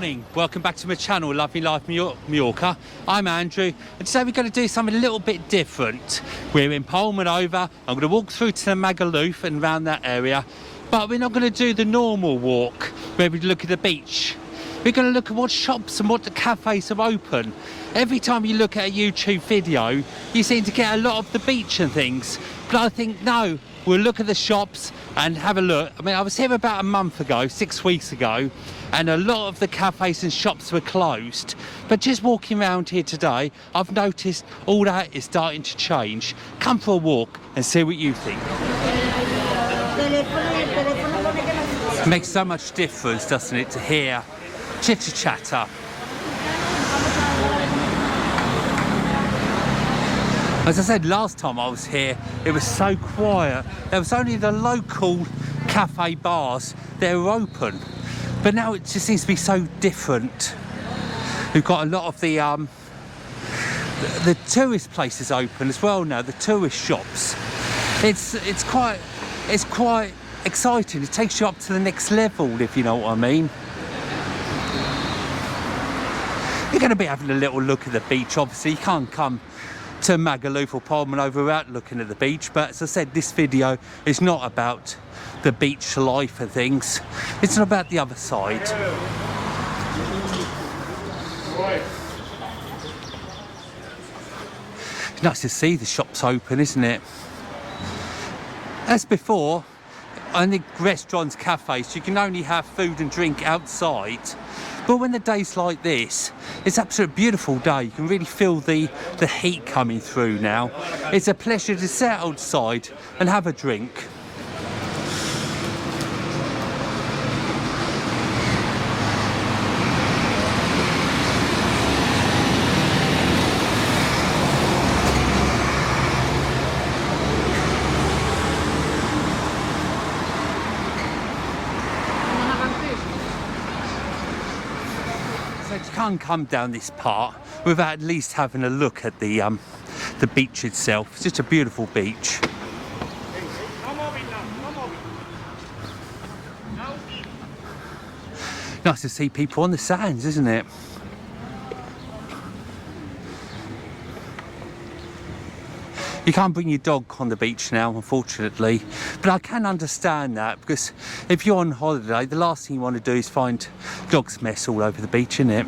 morning, welcome back to my channel, Love Me Life Mallorca. I'm Andrew, and today we're going to do something a little bit different. We're in Palmanova. I'm going to walk through to the Magaluf and around that area, but we're not going to do the normal walk where we look at the beach. We're going to look at what shops and what the cafes are open. Every time you look at a YouTube video, you seem to get a lot of the beach and things, but I think no, we'll look at the shops and have a look. I mean, I was here about a month ago, 6 weeks ago, and a lot of the cafes and shops were closed. But just walking around here today, I've noticed all that is starting to change. Come for a walk and see what you think. It makes so much difference, doesn't it, to hear chitter-chatter. As I said last time I was here, it was so quiet. There was only the local cafe bars that were open. But now it just seems to be so different. We've got a lot of the tourist places open as well now, the tourist shops. It's quite exciting. It takes you up to the next level, if you know what I mean. You're going to be having a little look at the beach. Obviously, you can't come to Magaluf or Palmanova without looking at the beach, but as I said, this video is not about the beach life and things. It's not about the other side. It's nice to see the shops open, isn't it? As before, in the restaurants, cafes, you can only have food and drink outside. But when the day's like this, it's an absolutely beautiful day. You can really feel the heat coming through now. It's a pleasure to sit outside and have a drink. You can't come down this part without at least having a look at the beach itself. It's just a beautiful beach. Nice to see people on the sands, isn't it? You can't bring your dog on the beach now, unfortunately, but I can understand that, because if you're on holiday, the last thing you want to do is find dog's mess all over the beach, innit?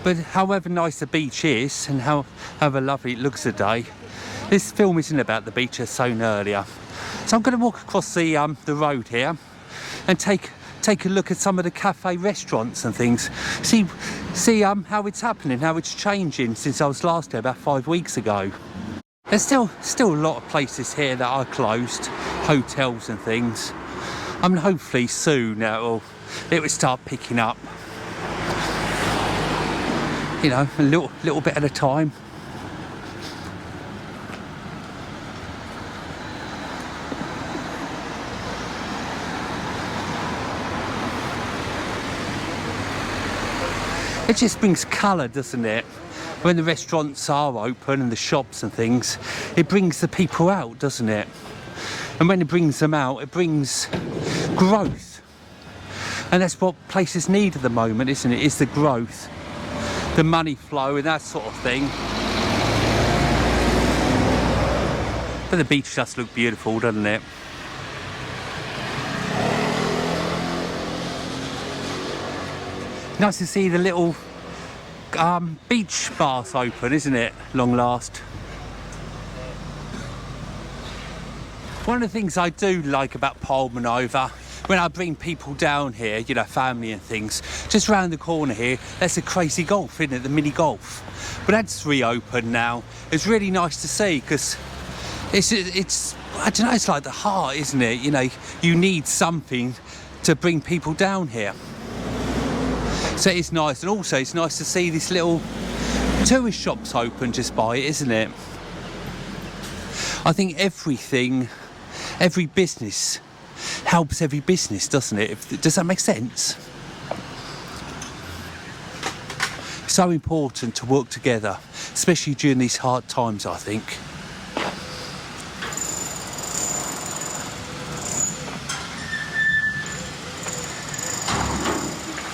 But however nice the beach is and however lovely it looks today, this film isn't about the beach as shown earlier. So I'm going to walk across the road here and take a look at some of the cafe restaurants and things. See how it's happening, how it's changing since I was last here about 5 weeks ago. There's still a lot of places here that are closed, hotels and things. I mean, hopefully soon it will start picking up. You know, a little bit at a time. It just brings colour, doesn't it? When the restaurants are open and the shops and things, it brings the people out, doesn't it? And when it brings them out, it brings growth. And that's what places need at the moment, isn't it? Is the growth, the money flow and that sort of thing. But the beach does look beautiful, doesn't it? Nice to see the little beach bars open, isn't it? Long last. One of the things I do like about Palmanova, when I bring people down here, you know, family and things, just round the corner here, there's a crazy golf, isn't it? The mini golf. But that's reopened now. It's really nice to see, because it's I don't know, it's like the heart, isn't it? You know, you need something to bring people down here. So it's nice, and also it's nice to see this little tourist shops open just by it, isn't it? I think every business helps every business, doesn't it? Does that make sense? So important to work together, especially during these hard times, I think.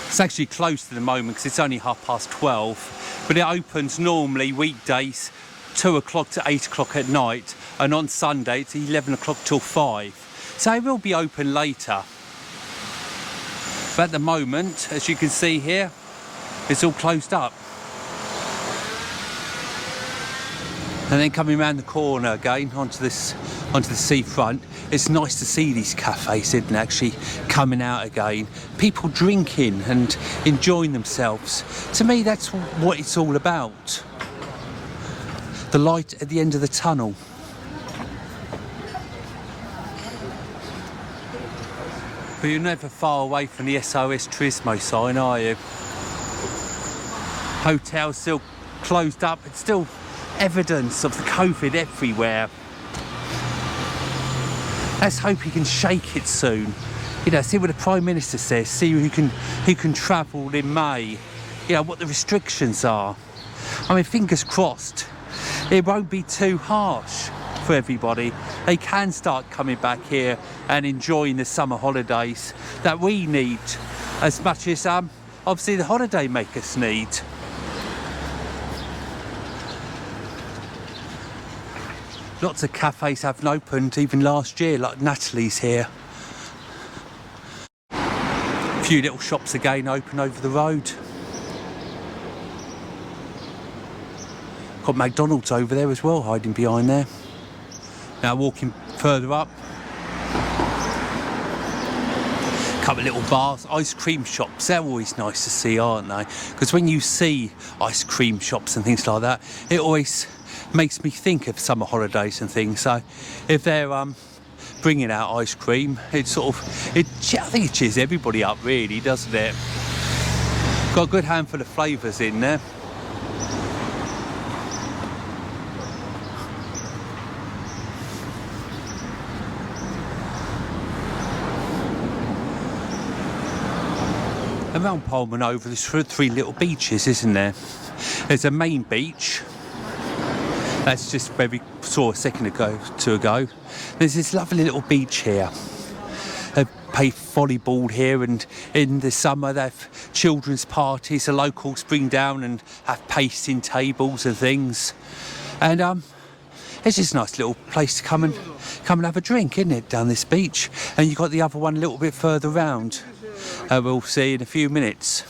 It's actually closed at the moment because it's only 12:30, but it opens normally weekdays 2 o'clock to 8 o'clock at night, and on Sunday it's 11 o'clock till 5. So it will be open later. But at the moment, as you can see here, it's all closed up. And then coming around the corner again onto the seafront, it's nice to see these cafes, isn't it, actually coming out again. People drinking and enjoying themselves. To me, that's what it's all about. The light at the end of the tunnel. But you're never far away from the SOS Turismo sign, are you? Hotels still closed up. It's still evidence of the COVID everywhere. Let's hope he can shake it soon. You know, see what the Prime Minister says, see who can travel in May. You know, what the restrictions are. I mean, fingers crossed, it won't be too harsh for everybody. They can start coming back here and enjoying the summer holidays that we need as much as obviously the holiday makers need. Lots of cafes haven't opened even last year, like Natalie's here. A few little shops again open over the road. Got McDonald's over there as well, hiding behind there. Now walking further up. Couple of little bars, ice cream shops, they're always nice to see, aren't they? Because when you see ice cream shops and things like that, it always makes me think of summer holidays and things. So if they're bringing out ice cream, I think it cheers everybody up, really, doesn't it? Got a good handful of flavours in there. Around palmanova, there's 3 little beaches, isn't there? There's a main beach. That's just where we saw a second ago. There's this lovely little beach here. They play volleyball here, and in the summer they have children's parties. The locals bring down and have pasting tables and things. And it's just a nice little place to come and have a drink, isn't it, down this beach? And you've got the other one a little bit further round. We'll see in a few minutes.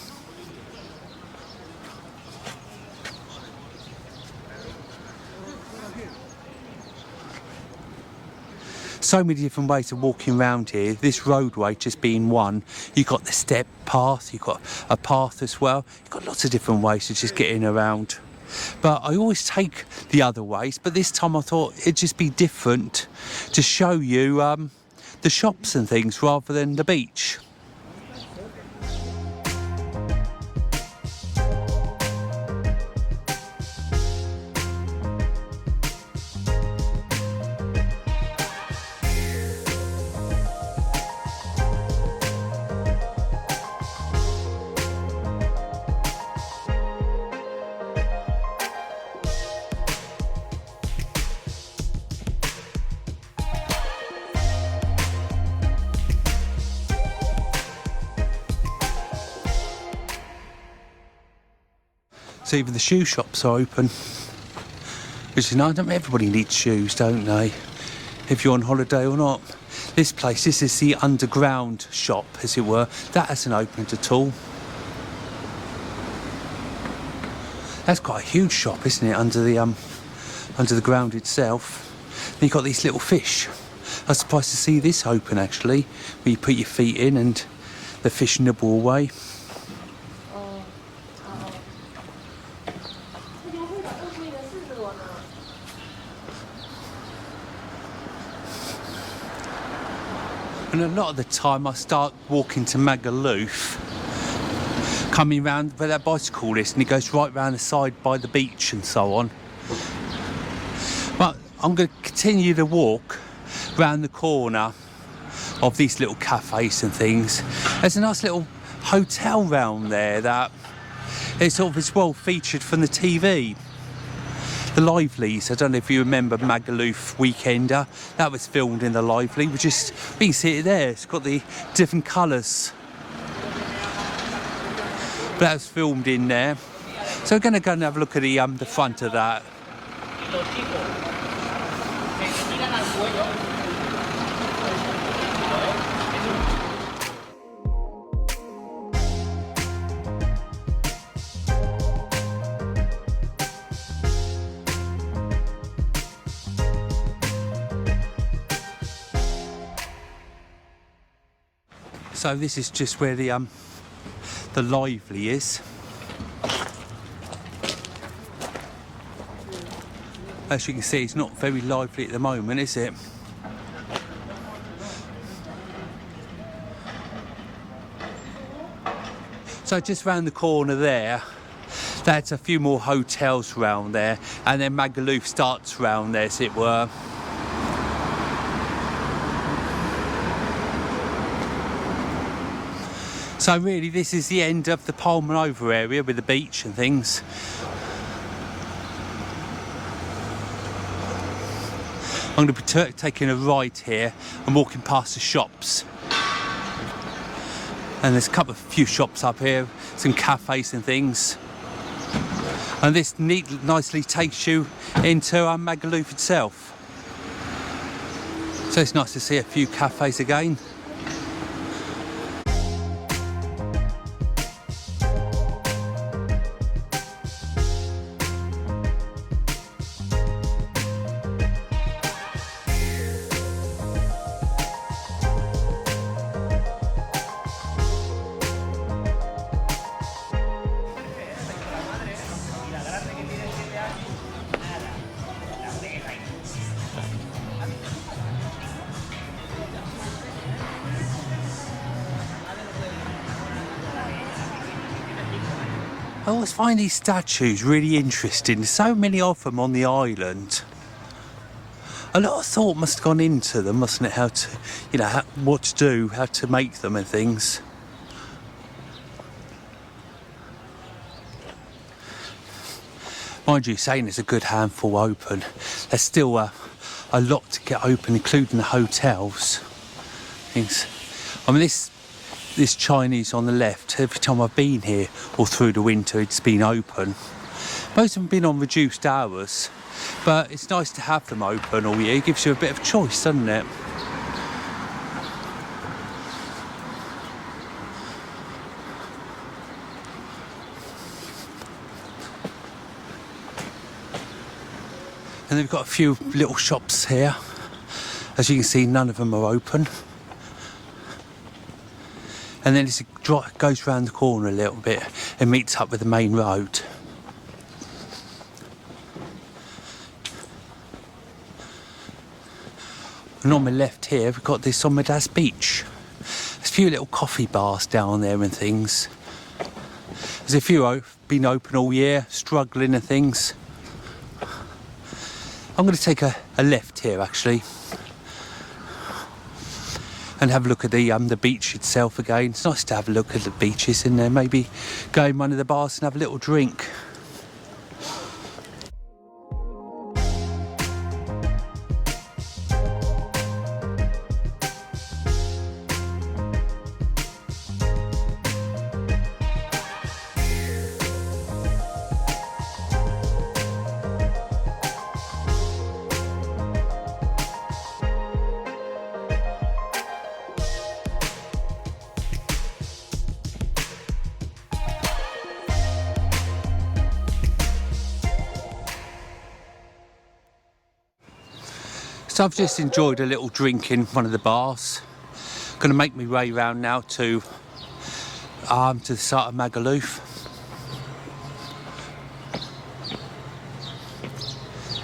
So many different ways of walking around here. This roadway just being one. You've got the step path, you've got a path as well. You've got lots of different ways to just get in around. But I always take the other ways, but this time I thought it'd just be different to show you the shops and things rather than the beach. So even the shoe shops are open. Which is nice. Everybody needs shoes, don't they? If you're on holiday or not. This is the underground shop, as it were. That hasn't opened at all. That's quite a huge shop, isn't it? Under the ground itself. Then you've got these little fish. I was surprised to see this open, actually. Where you put your feet in and the fish nibble away. And a lot of the time I start walking to Magaluf, coming round where that bicycle is, and it goes right round the side by the beach and so on. But I'm going to continue the walk round the corner of these little cafes and things. There's a nice little hotel round there that It's sort of as well featured from the TV. The Livelies, I don't know if you remember Magaluf Weekender, that was filmed in the Lively. We can see it there, it's got the different colours. But that was filmed in there. So we're going to go and have a look at the front of that. So this is just where the Lively is. As you can see, it's not very lively at the moment, is it? So just round the corner there, that's a few more hotels round there, and then Magaluf starts round there, as it were. So really, this is the end of the palmanova area with the beach and things. I'm going to be taking a right here and walking past the shops. And there's a few shops up here, some cafes and things. And this nicely takes you into Magaluf itself. So it's nice to see a few cafes again. I always find these statues really interesting. There's so many of them on the island. A lot of thought must have gone into them, mustn't it? How to, what to do, how to make them and things. Mind you, saying there's a good handful open. There's still a lot to get open, including the hotels. Things. I mean, this Chinese on the left, every time I've been here all through the winter, it's been open. Most of them have been on reduced hours, but it's nice to have them open all year. It gives you a bit of choice, doesn't it? And they've got a few little shops here. As you can see, none of them are open. And then it goes round the corner a little bit and meets up with the main road. And on my left here, we've got this Somadas beach. There's a few little coffee bars down there and things. There's a few been open all year, struggling and things. I'm going to take a left here, actually, and have a look at the beach itself again. It's nice to have a look at the beaches in there. Maybe go in one of the bars and have a little drink. So I've just enjoyed a little drink in one of the bars. Going to make my way round now to the site of Magaluf.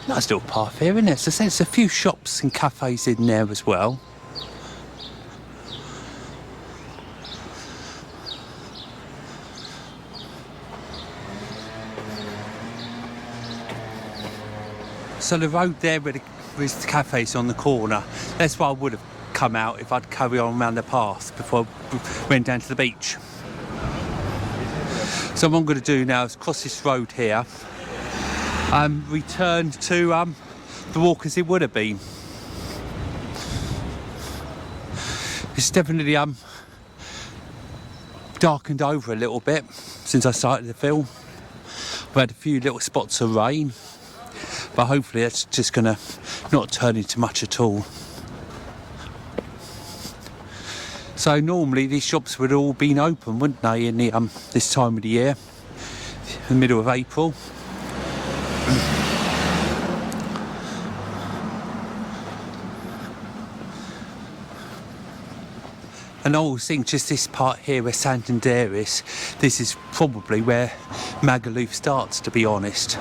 Nice little path here, isn't it? So there's a few shops and cafes in there as well. So the road there with the cafes on the corner, that's where I would have come out if I'd carry on around the path before I went down to the beach. So what I'm going to do now is cross this road here and return to the walk as it would have been. It's definitely darkened over a little bit since I started the film. I've had a few little spots of rain, but hopefully that's just going to not turn into much at all. So normally these shops would have all been open, wouldn't they, in the this time of the year, the middle of April. And I always think just this part here where Santander is, this is probably where Magaluf starts, to be honest.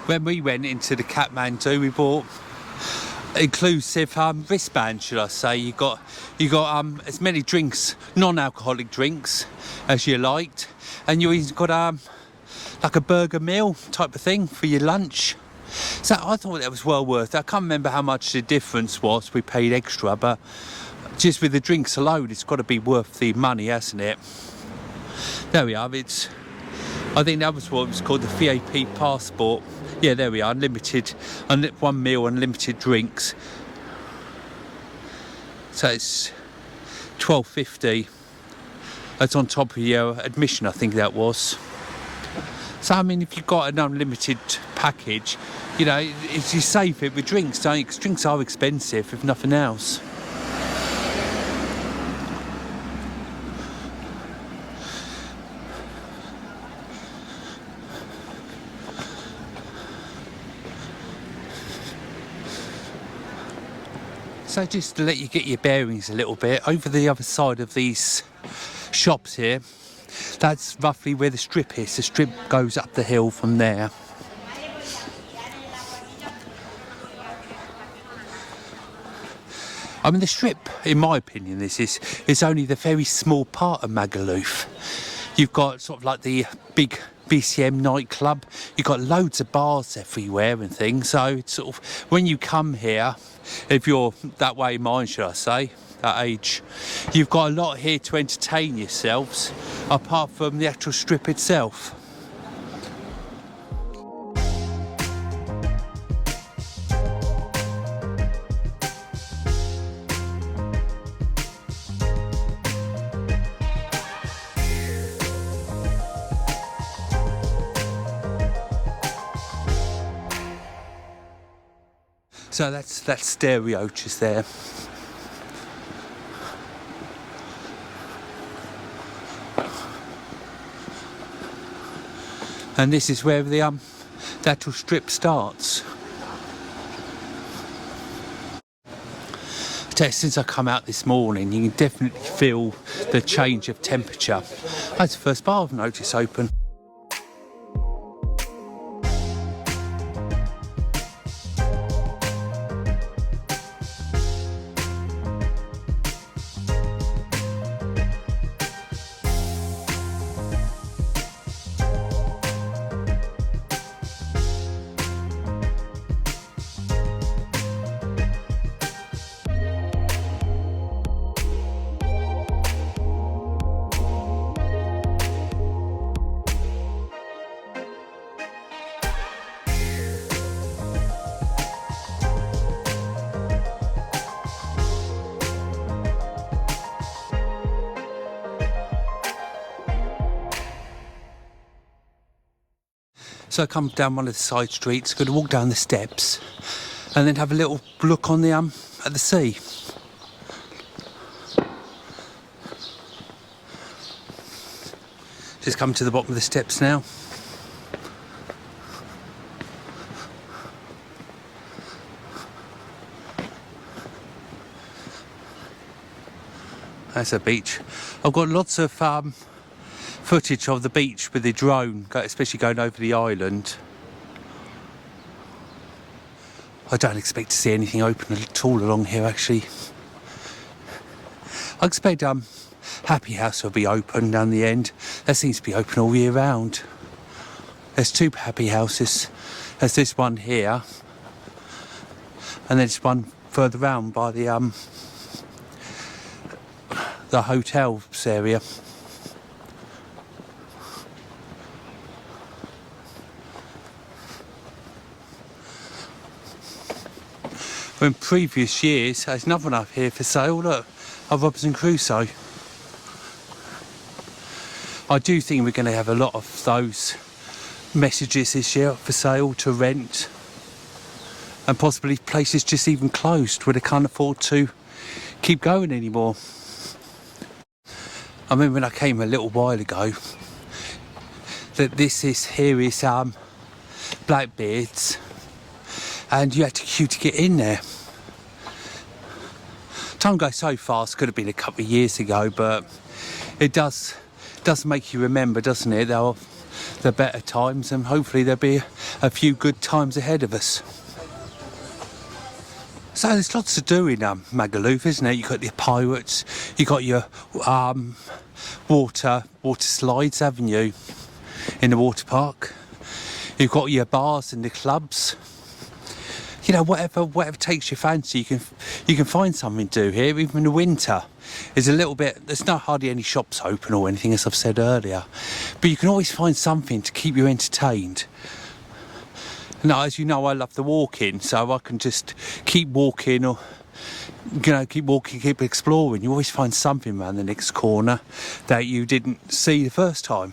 When we went into the Kathmandu, we bought inclusive wristbands, should I say. You got as many drinks, non-alcoholic drinks, as you liked, and you even got like a burger meal type of thing for your lunch. So I thought that was well worth it. I can't remember how much the difference was. We paid extra, but just with the drinks alone, it's got to be worth the money, hasn't it? There we are. I think that was what it was called, the VIP passport. Yeah, there we are, unlimited, one meal, unlimited drinks. So it's $12.50. That's on top of your admission, I think that was. So I mean, if you've got an unlimited package, you know, you save it with drinks, don't you? Because drinks are expensive, if nothing else. So just to let you get your bearings a little bit, over the other side of these shops here, that's roughly where the strip is. The strip goes up the hill from there. I mean, the strip, in my opinion, is only the very small part of Magaluf. You've got sort of like the big BCM nightclub. You've got loads of bars everywhere and things. So it's sort of, when you come here, if you're that way mind, should I say, that age, you've got a lot here to entertain yourselves, apart from the actual strip itself. So that's that stereo just there. And this is where the actual strip starts. Since I come out this morning, you can definitely feel the change of temperature. That's the first bar I've noticed open. So I come down one of the side streets, going to walk down the steps, and then have a little look on the at the sea. Just come to the bottom of the steps now. That's a beach. I've got lots of footage of the beach with the drone, especially going over the island. I don't expect to see anything open at all along here, actually. I expect Happy House will be open down the end. That seems to be open all year round. There's 2 Happy Houses. There's this one here, and there's one further round by the hotels area. In previous years, there's another one up here for sale. Look, of Robinson Crusoe. I do think we're going to have a lot of those messages this year for sale, to rent, and possibly places just even closed where they can't afford to keep going anymore. I remember when I came a little while ago that here is Blackbeard's, and you had to queue to get in there. Time goes so fast. Could have been a couple of years ago, but it does make you remember, doesn't it? There are the better times, and hopefully there'll be a few good times ahead of us. So there's lots to do in Magaluf, isn't it? You've got the pirates, you've got your water slides, haven't you, in the water park. You've got your bars and the clubs. You know, whatever takes your fancy, you can find something to do here. Even in the winter, there's not hardly any shops open or anything, as I've said earlier, but you can always find something to keep you entertained. Now, as you know, I love the walking, so I can just keep walking, or keep exploring. You always find something around the next corner that you didn't see the first time.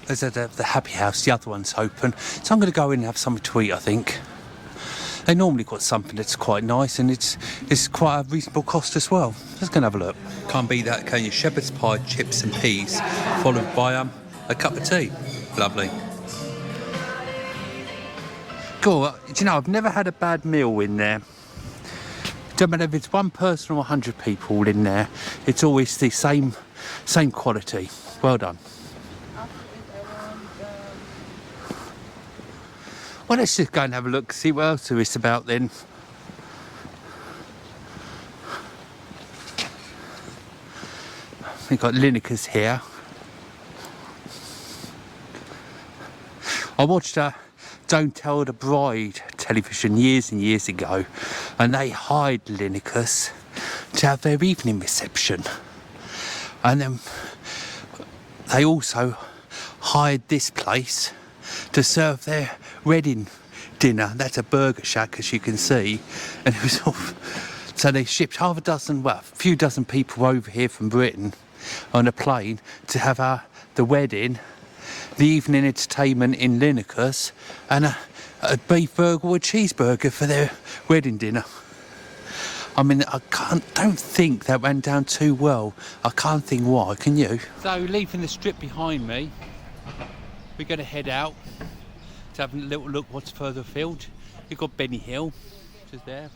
There's the Happy House, the other one's open, so I'm going to go in and have something to eat, I think. They normally got something that's quite nice, and it's quite a reasonable cost as well. Just going to have a look. Can't beat that, can you? Shepherd's pie, chips and peas, followed by a cup of tea. Lovely. Cool. Do you know, I've never had a bad meal in there. Don't matter if it's one person or 100 people in there, it's always the same quality. Well done. Well, let's just go and have a look, see what else there is about then. We've got Lineker's here. I watched Don't Tell the Bride television years and years ago, and they hired Lineker's to have their evening reception. And then they also hired this place to serve their wedding dinner. That's a burger shack, as you can see, and it was all, so they shipped a few dozen people over here from Britain on a plane to have the wedding, the evening entertainment in Lineker's, and a beef burger or a cheeseburger for their wedding dinner. I mean, don't think that went down too well. I can't think why, can you? So, leaving the strip behind me, we're going to head out to have a little look what's further afield. You've got Benny Hill, which is there.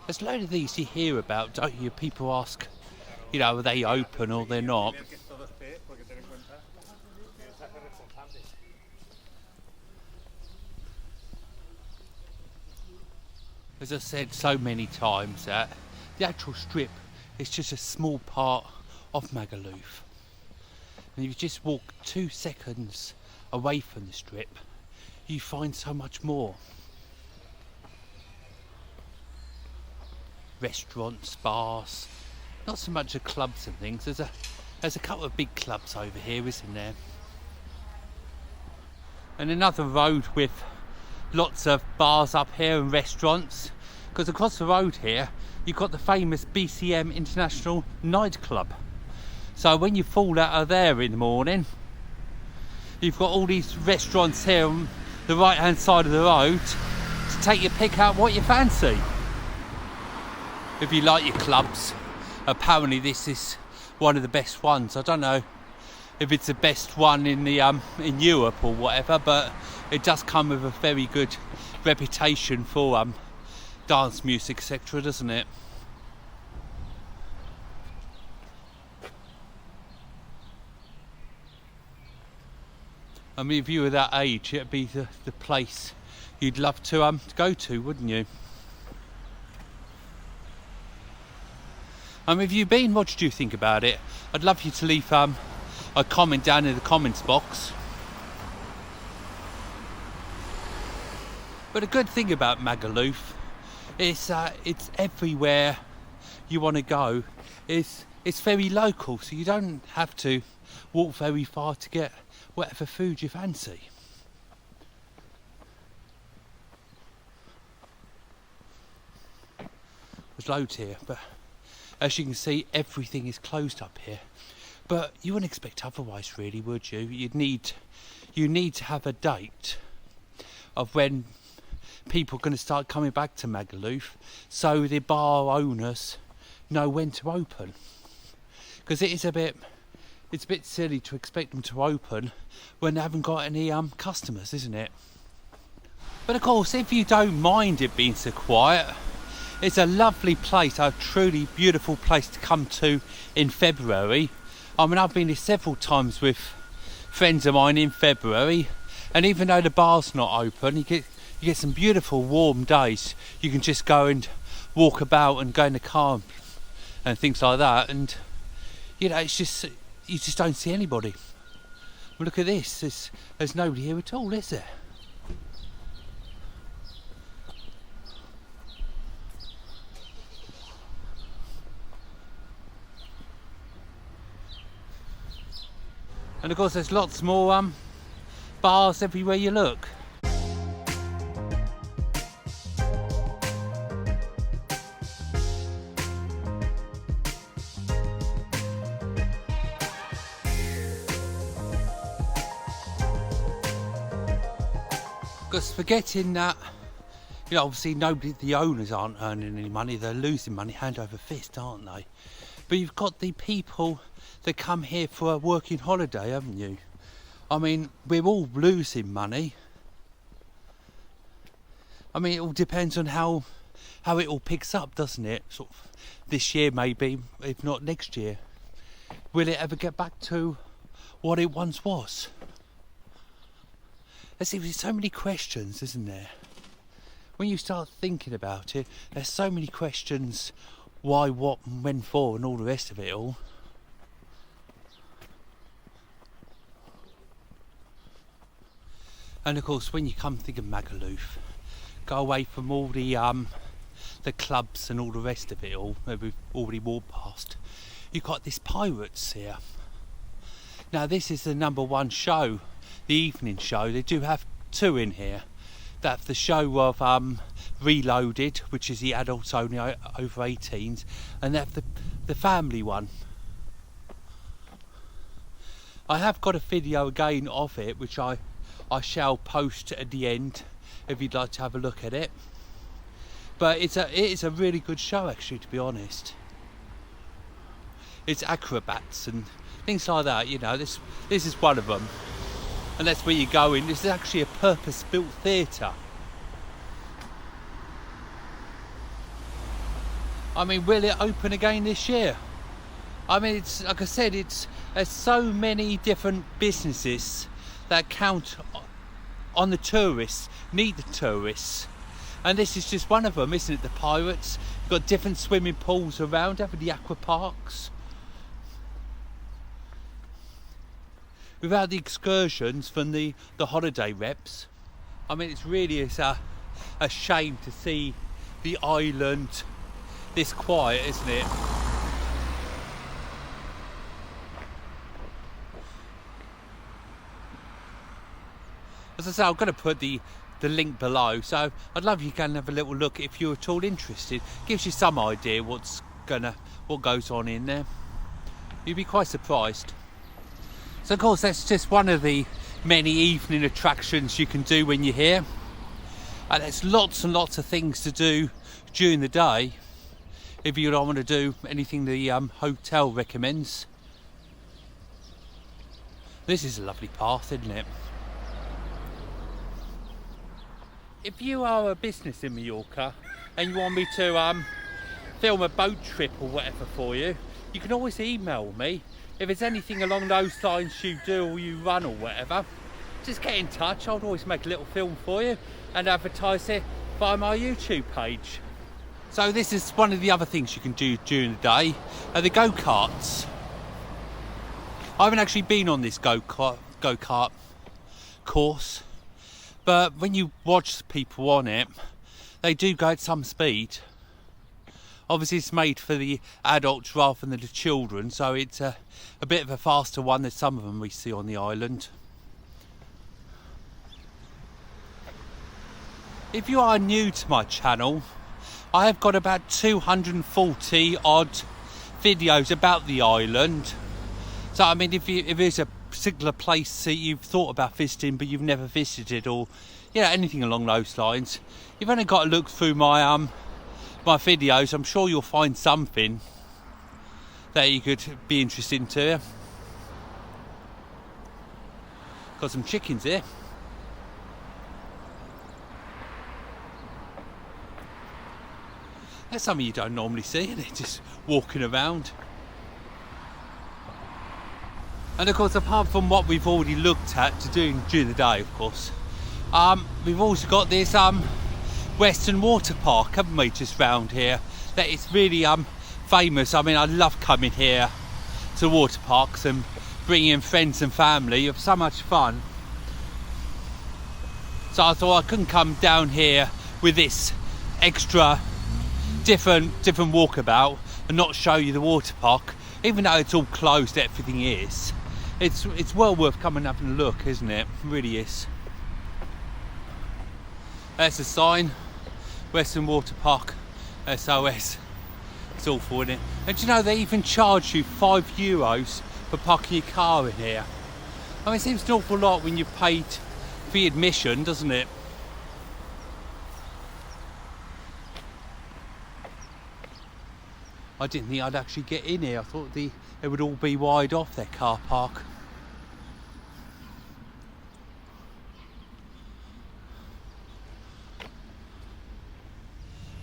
There's a load of these you hear about, don't you? People ask, you know, are they open or they're not? As I said so many times, that the actual strip is just a small part of Magaluf. And if you just walk 2 seconds away from the strip, you find so much more. Restaurants, bars, not so much the clubs and things. There's a couple of big clubs over here, isn't there? And another road with lots of bars up here and restaurants, because across the road here you've got the famous BCM International nightclub. So when you fall out of there in the morning, you've got all these restaurants here the right hand side of the road to take your pick out what you fancy. If you like your clubs, apparently this is one of the best ones. I don't know if it's the best one in the in Europe or whatever, but it does come with a very good reputation for dance music, etc., doesn't it? I mean, if you were that age, it'd be the place you'd love to go to, wouldn't you? Have you been? What did you think about it? I'd love you to leave a comment down in the comments box. But the good thing about Magaluf is it's everywhere you want to go. It's very local, so you don't have to walk very far to get whatever food you fancy. There's loads here, but as you can see, everything is closed up here. But you wouldn't expect otherwise, really, would you? You need to have a date of when people are going to start coming back to Magaluf, so the bar owners know when to open. Because it's a bit silly to expect them to open when they haven't got any customers, isn't it? But of course, if you don't mind it being so quiet, it's a lovely place, a truly beautiful place to come to in February. I mean, I've been here several times with friends of mine in February, and even though the bar's not open, you get some beautiful warm days. You can just go and walk about and go in the car and things like that, and you know, it's just, you just don't see anybody. Well, look at this, there's nobody here at all, is there? And of course there's lots more bars everywhere you look. Because forgetting that, you know, obviously the owners aren't earning any money, they're losing money hand over fist, aren't they? But you've got the people that come here for a working holiday, haven't you? I mean, we're all losing money. I mean, it all depends on how it all picks up, doesn't it? Sort of this year maybe, if not next year. Will it ever get back to what it once was? There's so many questions, isn't there? When you start thinking about it, there's so many questions. Why, what, when for, and all the rest of it all. And of course, when you come think of Magaluf, go away from all the clubs and all the rest of it all that we've already walked past. You've got this Pirates here. Now this is the #1 show, the evening show. They do have two in here. They have the show of Reloaded, which is the adults only over 18s, and they have the family one. I have got a video again of it, which I shall post at the end if you'd like to have a look at it. But it is a really good show, actually, to be honest. It's acrobats and things like that, you know. This is one of them, and that's where you go in. This is actually a purpose-built theatre. I mean, will it open again this year? I mean, it's like I said, there's so many different businesses that count on the tourists, need the tourists, and this is just one of them, isn't it? The Pirates. You've got different swimming pools around, haven't the aqua parks. Without the excursions from the holiday reps, I mean, it's really a shame to see the island this quiet, isn't it? As I say, I'm going to put the link below, so I'd love you to go and have a little look if you're at all interested. Gives you some idea what goes on in there. You'd be quite surprised. So of course that's just one of the many evening attractions you can do when you're here. And there's lots and lots of things to do during the day if you don't want to do anything the hotel recommends. This is a lovely path, isn't it? If you are a business in Mallorca and you want me to film a boat trip or whatever for you, you can always email me. If there's anything along those lines you do or you run or whatever, just get in touch. I'll always make a little film for you and advertise it via my YouTube page. So this is one of the other things you can do during the day, are the go-karts. I haven't actually been on this go-kart course, but when you watch people on it, they do go at some speed. Obviously it's made for the adults rather than the children, so it's a bit of a faster one than some of them we see on the island. If you are new to my channel, I have got about 240 odd videos about the island. So I mean, if there's a particular place that you've thought about visiting but you've never visited, or anything along those lines, you've only got to look through my my videos. I'm sure you'll find something that you could be interested in too. Got some chickens here. That's something you don't normally see, they're just walking around. And of course, apart from what we've already looked at to do during the day, of course, we've also got this Weston water park, haven't we, just round here, that is really famous. I mean, I love coming here to water parks and bringing in friends and family. It's so much fun. So I thought I couldn't come down here with this extra different walkabout and not show you the water park, even though it's all closed. Everything is. It's well worth coming up and look, isn't it? It really is. There's a sign, Weston Water Park, SOS. It's awful, isn't it? And do you know, they even charge you €5 for parking your car in here. I mean, it seems an awful lot when you've paid for your admission, doesn't it? I didn't think I'd actually get in here. I thought it would all be wide off, their car park.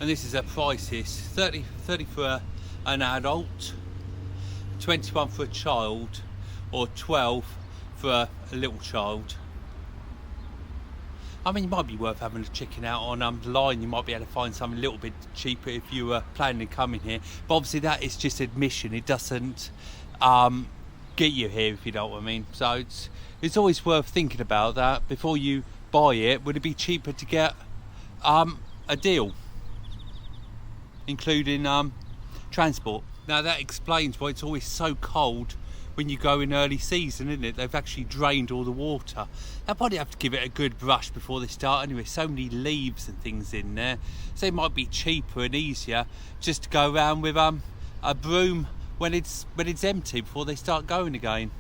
And this is their prices: 30 for an adult, 21 for a child, or 12 for a little child. I mean, it might be worth having a checking out on the line. You might be able to find something a little bit cheaper if you were planning on coming here. But obviously that is just admission. It doesn't get you here, if you know what I mean. So it's always worth thinking about that before you buy it. Would it be cheaper to get a deal, including transport? Now that explains why it's always so cold when you go in early season, isn't it? They've actually drained all the water. They'll probably have to give it a good brush before they start anyway. So many leaves and things in there. So it might be cheaper and easier just to go around with a broom when it's empty before they start going again.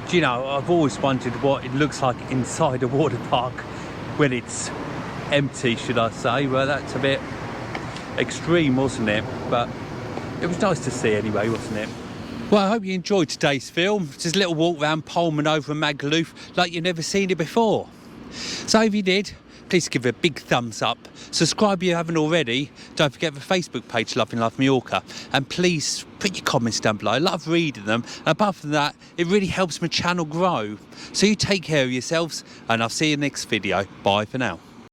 Do you know, I've always wondered what it looks like inside a water park when it's empty, should I say. Well, that's a bit extreme, wasn't it? But it was nice to see anyway, wasn't it? Well, I hope you enjoyed today's film. Just a little walk around palmanova and Magaluf like you've never seen it before. So if you did, please give it a big thumbs up. Subscribe if you haven't already. Don't forget the Facebook page, Loving Life Mallorca. And please put your comments down below. I love reading them. And apart from that, it really helps my channel grow. So you take care of yourselves, and I'll see you next video. Bye for now.